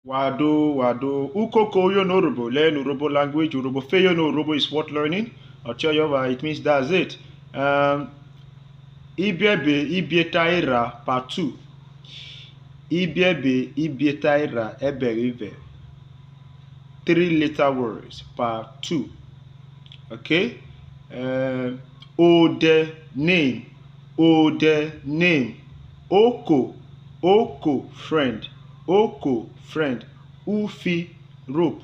Wado. Ukoko Uyono Urhobo. Learn Urhobo language. Urhobo Feyono Urhobo is worth learning. It means that's it. Ibiẹbe, ibieta, erha, part 2. Ibiẹbe, ibieta, erha, ẹbẹre. 3-letter words, part 2. Okay? Ode, name. Oko, friend. Ufi, rope.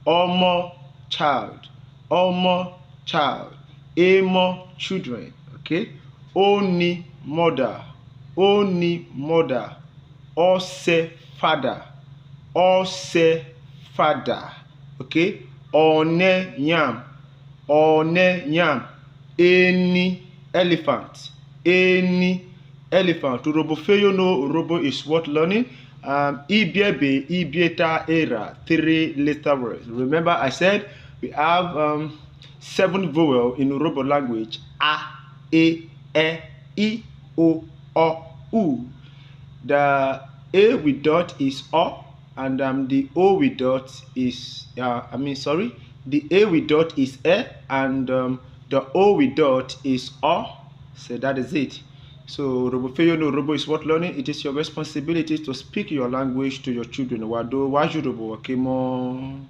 Omo, child. Emo, children. Okay? Oni, mother. Ose, father. Okay? One, yam. Eni, elephant. Urhobo Feyono Urhobo is worth learning. Ibiẹbe, ibieta, erha, 3-letter words. Remember I said we have 7 vowels in Urhobo language. A, E, I, O, U. The A with dot is O, and the O with dot is the A with dot is E, and the O with dot is O. So that is it. So Urhobo Feyono Urhobo is worth learning. It is your responsibility to speak your language to your children. Wado wajurobo wakemo.